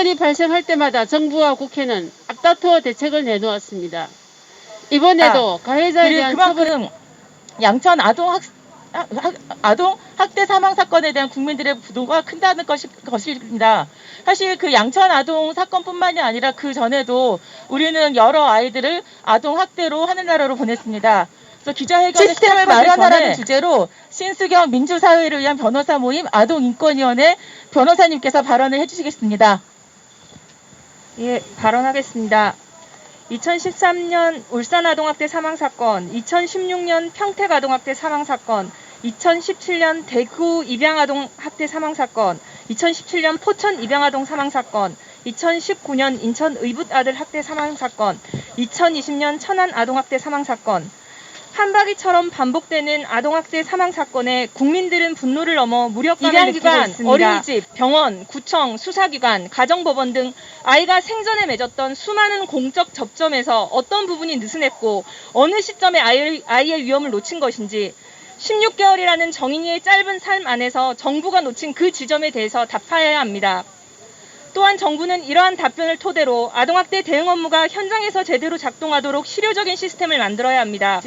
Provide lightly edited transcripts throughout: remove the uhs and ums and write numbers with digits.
사건이 발생할 때마다 정부와 국회는 앞다투어 대책을 내놓았습니다. 이번에도 가해자에 대한 그만큼 양천 아동 학대 사망 사건에 대한 국민들의 분노가 큰다는 것입니다. 사실 그 양천 아동 사건뿐만이 아니라 그 전에도 우리는 여러 아이들을 아동 학대로 하늘나라로 보냈습니다. 그래서 기자회견에 시스템을 마련하라는 주제로 신수경 민주사회를 위한 변호사 모임 아동인권위원회 변호사님께서 발언을 해주시겠습니다. 예, 발언하겠습니다. 2013년 울산 아동학대 사망사건, 2016년 평택 아동학대 사망사건, 2017년 대구 입양아동학대 사망사건, 2017년 포천 입양아동 사망사건, 2019년 인천 의붓아들 학대 사망사건, 2020년 천안 아동학대 사망사건, 한바퀴처럼 반복되는 아동학대 사망사건에 국민들은 분노를 넘어 무력감을 느끼고 있습니다. 어린이집, 병원, 구청, 수사기관, 가정법원 등 아이가 생전에 맺었던 수많은 공적 접점에서 어떤 부분이 느슨했고 어느 시점에 아이의 위험을 놓친 것인지 16개월이라는 정인이의 짧은 삶 안에서 정부가 놓친 그 지점에 대해서 답해야 합니다. 또한 정부는 이러한 답변을 토대로 아동학대 대응 업무가 현장에서 제대로 작동하도록 실효적인 시스템을 만들어야 합니다.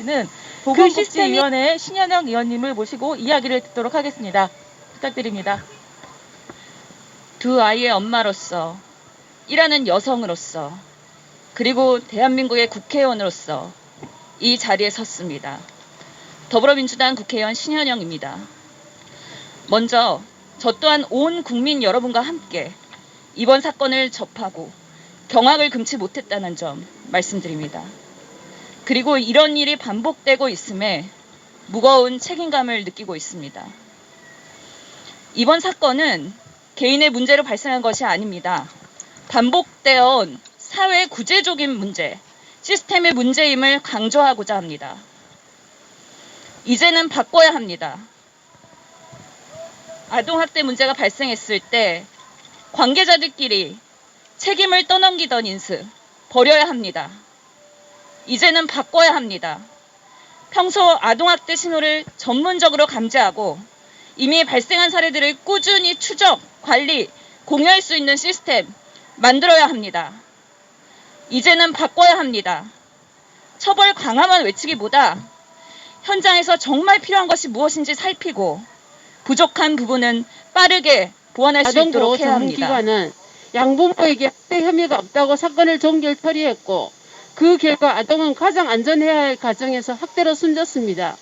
보건복지위원회 신현영 의원님을 모시고 이야기를 듣도록 하겠습니다. 부탁드립니다. 두 아이의 엄마로서, 일하는 여성으로서, 그리고 대한민국의 국회의원으로서 이 자리에 섰습니다. 더불어민주당 국회의원 신현영입니다. 먼저 저 또한 온 국민 여러분과 함께 이번 사건을 접하고 경악을 금치 못했다는 점 말씀드립니다. 그리고 이런 일이 반복되고 있음에 무거운 책임감을 느끼고 있습니다. 이번 사건은 개인의 문제로 발생한 것이 아닙니다. 반복되어 온 사회 구제적인 문제, 시스템의 문제임을 강조하고자 합니다. 이제는 바꿔야 합니다. 아동학대 문제가 발생했을 때 관계자들끼리 책임을 떠넘기던 인습 버려야 합니다. 이제는 바꿔야 합니다. 평소 아동학대 신호를 전문적으로 감지하고 이미 발생한 사례들을 꾸준히 추적, 관리, 공유할 수 있는 시스템 만들어야 합니다. 이제는 바꿔야 합니다. 처벌 강화만 외치기보다 현장에서 정말 필요한 것이 무엇인지 살피고 부족한 부분은 빠르게 보완할 수 있도록 해야 합니다. 아동보호 전문기관은 양부모에게 학대 혐의가 없다고 사건을 종결 처리했고 그 결과 아동은 가장 안전해야 할 가정에서 학대로 숨졌습니다.